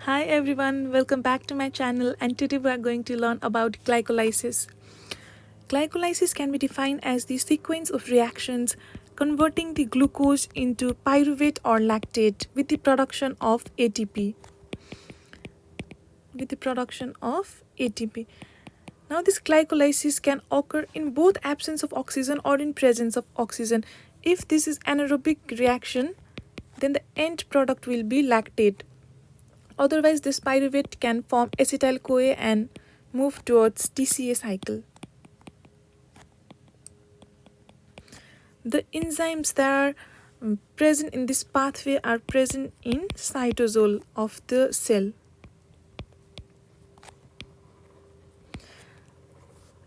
Hi everyone, welcome back to my channel, and today we are going to learn about glycolysis. Glycolysis can be defined as the sequence of reactions converting the glucose into pyruvate or lactate with the production of ATP. Now this glycolysis can occur in both absence of oxygen or in presence of oxygen. If this is anaerobic reaction, then the end product will be lactate. Otherwise, this pyruvate can form acetyl-CoA and move towards TCA cycle. The enzymes that are present in this pathway are present in cytosol of the cell.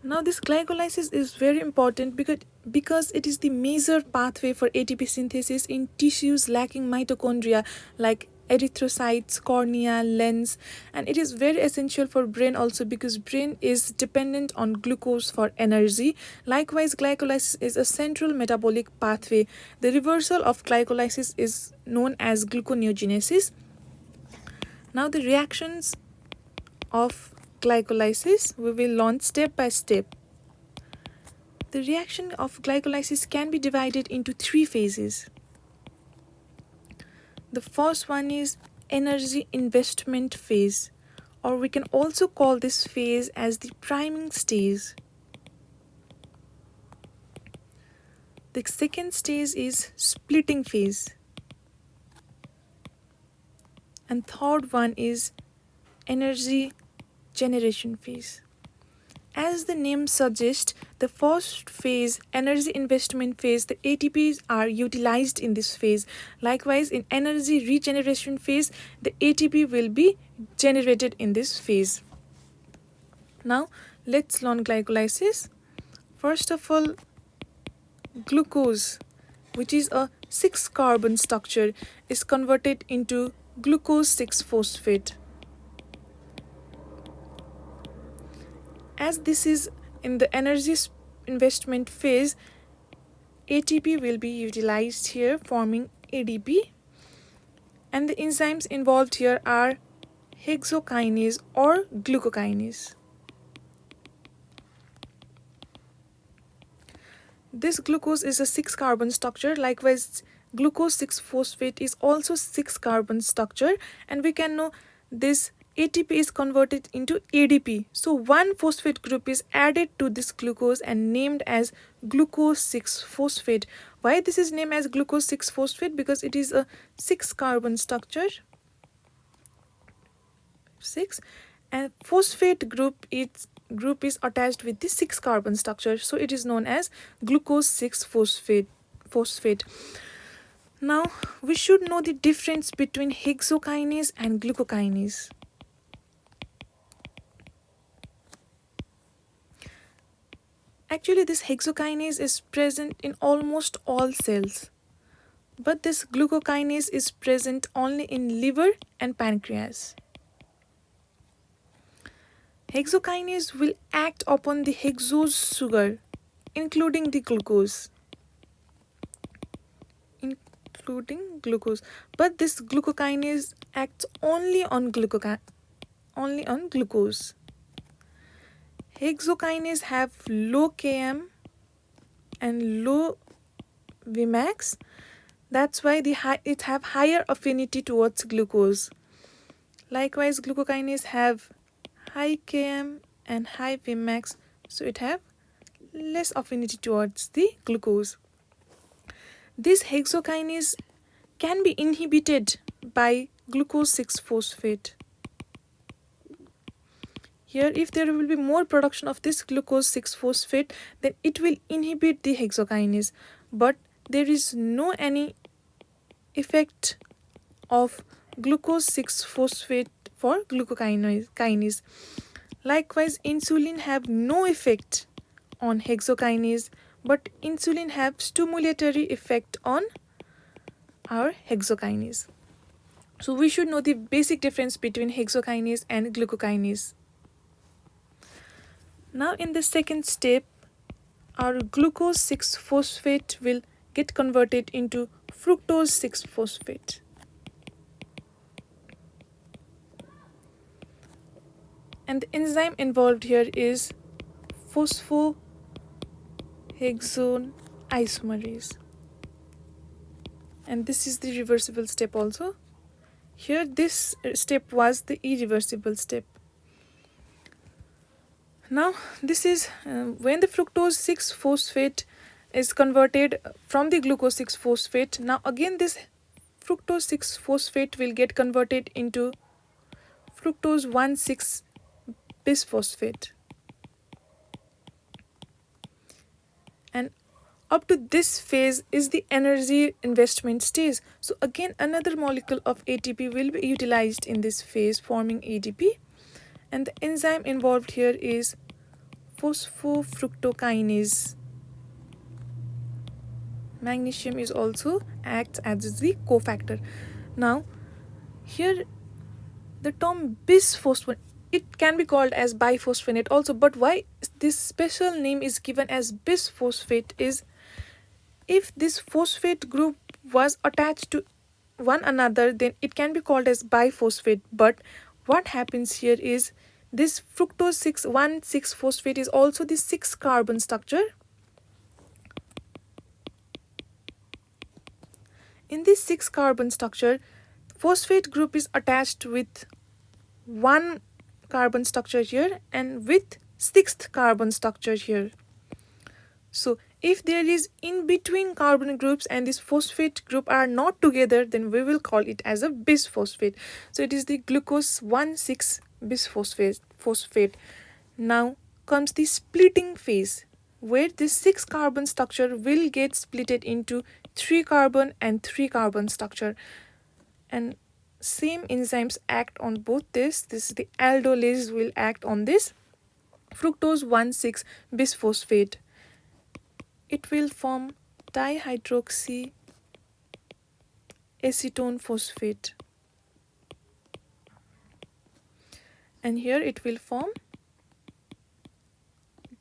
Now this glycolysis is very important because it is the major pathway for ATP synthesis in tissues lacking mitochondria like erythrocytes, cornea, lens, and it is very essential for brain also because brain is dependent on glucose for energy. Likewise, glycolysis is a central metabolic pathway. The reversal of glycolysis is known as gluconeogenesis. Now the reactions of glycolysis we will learn step by step. The reaction of glycolysis can be divided into three phases. The first one is energy investment phase, or we can also call this phase as the priming stage. The second stage is splitting phase, and third one is energy generation phase. As the name suggests, the first phase, energy investment phase, the ATPs are utilized in this phase. Likewise, in energy regeneration phase, the ATP will be generated in this phase. Now, let's learn glycolysis. First of all, glucose, which is a 6-carbon structure, is converted into glucose 6-phosphate. As this is in the energy investment phase, ATP will be utilized here, forming ADP, and the enzymes involved here are hexokinase or glucokinase. This glucose is a 6-carbon structure. Likewise, glucose 6-phosphate is also 6-carbon structure, and we can know this ATP is converted into ADP. So one phosphate group is added to this glucose and named as glucose 6-phosphate. Why this is named as glucose 6-phosphate? Because it is a 6-carbon structure. 6, and phosphate group is attached with the 6-carbon structure. So it is known as glucose 6-phosphate. Now we should know the difference between hexokinase and glucokinase. Actually, this hexokinase is present in almost all cells, but this glucokinase is present only in liver and pancreas. Hexokinase will act upon the hexose sugar, including the glucose. But this glucokinase acts only on glucose. Hexokinase have low Km and low Vmax. That's why it have higher affinity towards glucose. Likewise, glucokinase have high Km and high Vmax, so it have less affinity towards the glucose. This hexokinase can be inhibited by glucose 6-phosphate. Here, if there will be more production of this glucose 6-phosphate, then it will inhibit the hexokinase. But there is no any effect of glucose 6-phosphate for glucokinase. Likewise, insulin have no effect on hexokinase, but insulin have stimulatory effect on our hexokinase. So we should know the basic difference between hexokinase and glucokinase. Now in the second step, our glucose 6-phosphate will get converted into fructose 6-phosphate. And the enzyme involved here is phosphohexone isomerase. And this is the reversible step also. Here this step was the irreversible step. Now this is when the fructose 6-phosphate is converted from the glucose 6-phosphate. Now again this fructose 6-phosphate will get converted into fructose 1,6-bisphosphate. And up to this phase is the energy investment stage. So again another molecule of ATP will be utilized in this phase, forming ADP. And the enzyme involved here is phosphofructokinase. Magnesium is also acts as the cofactor. Now here the term bisphosphonate, it can be called as biphosphonate also, but why this special name is given as bisphosphate is if this phosphate group was attached to one another, then it can be called as biphosphate. But what happens here is this fructose 6,1,6-phosphate is also the 6-carbon structure. In this 6-carbon structure, phosphate group is attached with one carbon structure here and with 6th carbon structure here. So if there is in between carbon groups and this phosphate group are not together, then we will call it as a bisphosphate. So it is the glucose 1,6-bisphosphate. Now comes the splitting phase, where this 6-carbon structure will get splitted into 3-carbon and 3-carbon structure. And same enzymes act on both this. This is the aldolase will act on this fructose 1,6-bisphosphate. It will form dihydroxy acetone phosphate. And here it will form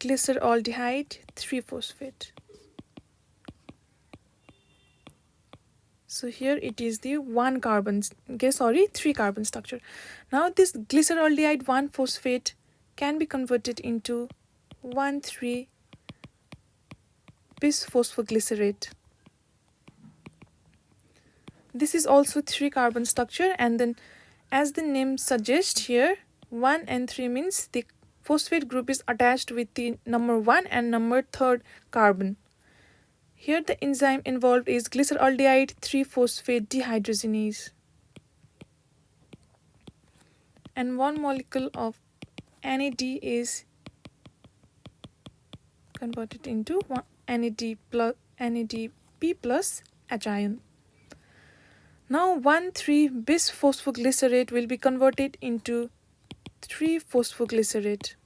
glyceraldehyde 3-phosphate. So here it is the 3-carbon structure. Now this glyceraldehyde 1-phosphate can be converted into 1,3-bisphosphoglycerate. This is also 3-carbon structure, and then as the name suggests here, 1 and 3 means the phosphate group is attached with the number 1 and number 3rd carbon. Here the enzyme involved is glyceraldehyde 3-phosphate dehydrogenase. And one molecule of NAD is converted into NADP plus H-ion. Now 1,3-bisphosphoglycerate will be converted into 3-phosphoglycerate.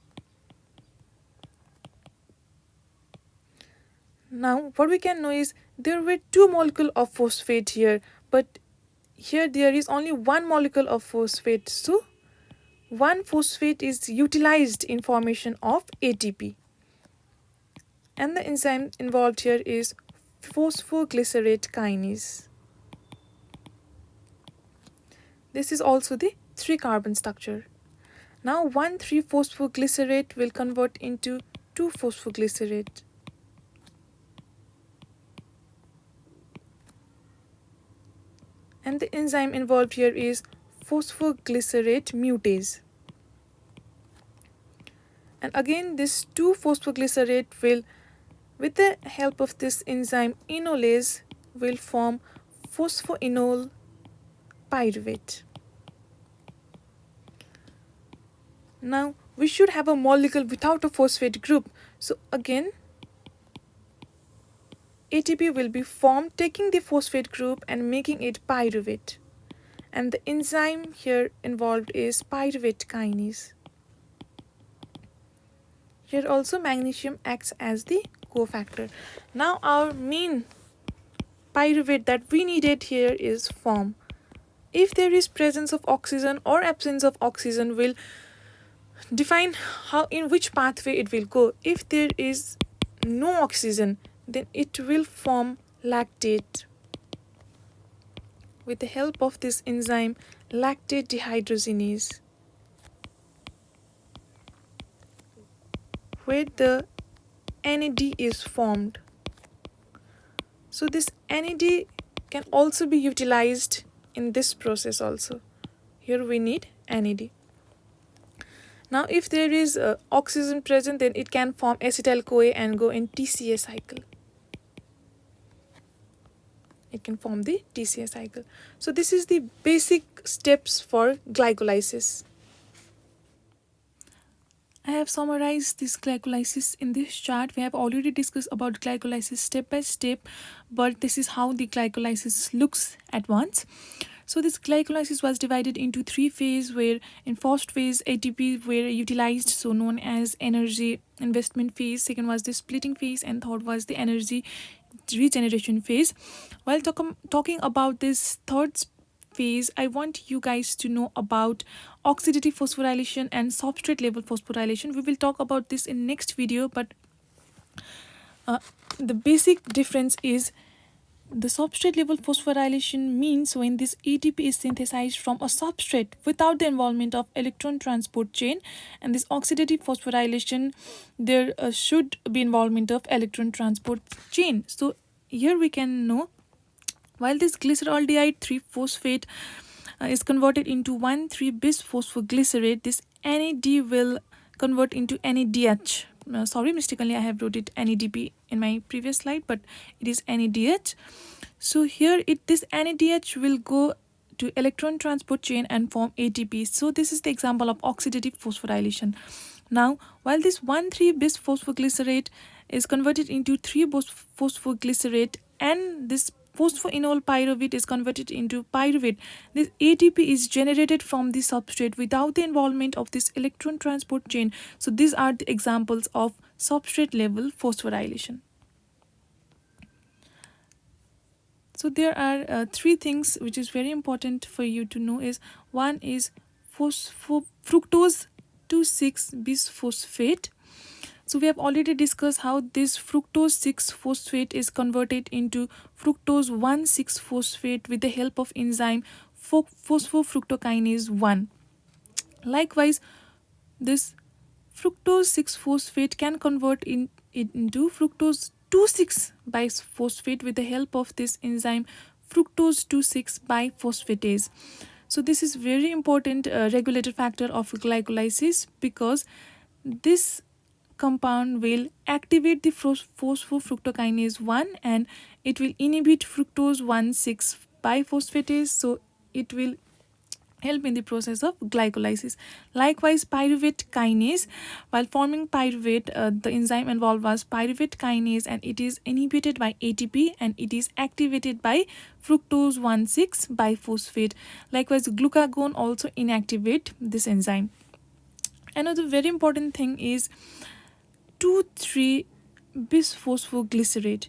Now what we can know is there were 2 molecules of phosphate here, but here there is only 1 molecule of phosphate. So 1 phosphate is utilized in formation of ATP. And the enzyme involved here is phosphoglycerate kinase. This is also the 3-carbon structure. Now 1,3-phosphoglycerate will convert into 2-phosphoglycerate. And the enzyme involved here is phosphoglycerate mutase. And again this 2-phosphoglycerate will, with the help of this enzyme enolase, will form phosphoenol pyruvate. Now we should have a molecule without a phosphate group. So again ATP will be formed taking the phosphate group and making it pyruvate. And the enzyme here involved is pyruvate kinase. Here also magnesium acts as the cofactor. Now our main pyruvate that we needed here is formed. If there is presence of oxygen or absence of oxygen will define how in which pathway it will go. If there is no oxygen, then it will form lactate. With the help of this enzyme lactate dehydrogenase. where the NAD is formed. So this NAD can also be utilized in this process also. Here we need NAD. Now if there is oxygen present, then it can form acetyl-CoA and go in TCA cycle. It can form the TCA cycle. So this is the basic steps for glycolysis. I have summarized this glycolysis in this chart. We have already discussed about glycolysis step by step, but this is how the glycolysis looks at once. So this glycolysis was divided into 3 phases, where in first phase ATP were utilized, so known as energy investment phase. Second was the splitting phase, and third was the energy regeneration phase. While talking about this third phase, I want you guys to know about oxidative phosphorylation and substrate level phosphorylation. We will talk about this in next video, but the basic difference is the substrate level phosphorylation means when this ATP is synthesized from a substrate without the involvement of electron transport chain, and this oxidative phosphorylation, there should be involvement of electron transport chain. So here we can know, while this glyceraldehyde 3-phosphate is converted into 1,3-bisphosphoglycerate, this NAD will convert into NADH. Sorry, mistakenly I have wrote it NADP in my previous slide, but it is NADH. So here this NADH will go to electron transport chain and form ATP. So this is the example of oxidative phosphorylation. Now, while this 1,3-bisphosphoglycerate is converted into 3-phosphoglycerate, and this phosphoenol pyruvate is converted into pyruvate, this ATP is generated from the substrate without the involvement of this electron transport chain. So these are the examples of substrate level phosphorylation. So there are 3 things which is very important for you to know. Is one is fructose 2,6-bisphosphate. So we have already discussed how this fructose 6-phosphate is converted into fructose 1,6-phosphate with the help of enzyme phosphofructokinase 1. Likewise, this fructose 6-phosphate can convert into fructose 2,6-biphosphate with the help of this enzyme fructose 2,6-biphosphatase. So this is very important regulator factor of glycolysis, because this compound will activate the phosphofructokinase 1 and it will inhibit fructose 1,6-biphosphatase, so it will help in the process of glycolysis. Likewise, pyruvate kinase, while forming pyruvate, the enzyme involved was pyruvate kinase, and it is inhibited by ATP and it is activated by fructose 1,6-biphosphate. Likewise, glucagon also inactivate this enzyme. Another very important thing is 2,3-bisphosphoglycerate.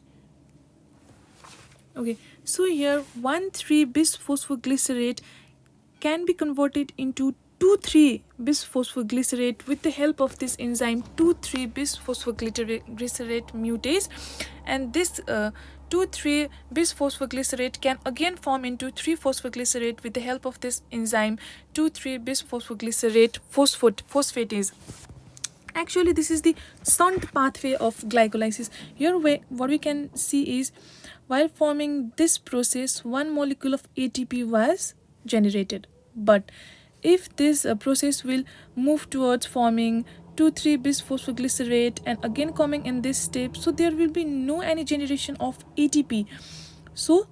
Okay, so here 1,3-bisphosphoglycerate can be converted into 2,3-bisphosphoglycerate with the help of this enzyme 2,3-bisphosphoglycerate mutase, and this 2,3-bisphosphoglycerate can again form into 3-phosphoglycerate with the help of this enzyme 2,3-bisphosphoglycerate phosphatase. Actually, this is the shunt pathway of glycolysis. Here what we can see is, while forming this process, one molecule of ATP was generated, but if this process will move towards forming 2,3-bisphosphoglycerate and again coming in this step, so there will be no any generation of ATP. So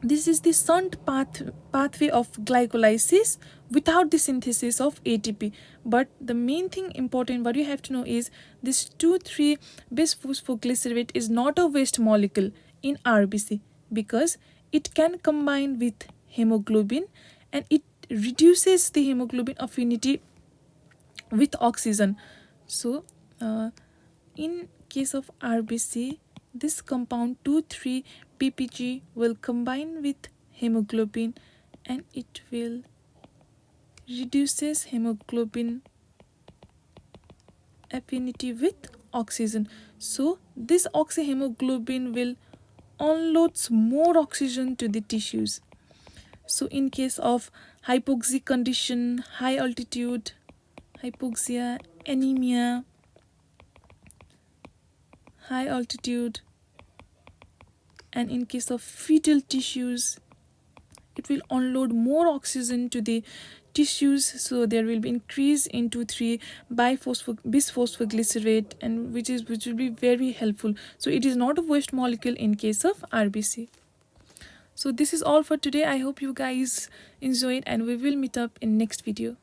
this is the shunt pathway of glycolysis without the synthesis of ATP. But the main thing important what you have to know is, this 2,3-bisphosphoglycerate is not a waste molecule in RBC, because it can combine with hemoglobin and it reduces the hemoglobin affinity with oxygen. So in case of RBC, this compound 2,3-PPG will combine with hemoglobin and it will reduces hemoglobin affinity with oxygen. So this oxyhemoglobin will unloads more oxygen to the tissues. So in case of hypoxic condition, high altitude, hypoxia, anemia, high altitude, and in case of fetal tissues, it will unload more oxygen to the tissues, so there will be increase into 3 bisphosphoglycerate, and which will be very helpful. So it is not a waste molecule in case of RBC. So this is all for today. I hope you guys enjoyed, and we will meet up in next video.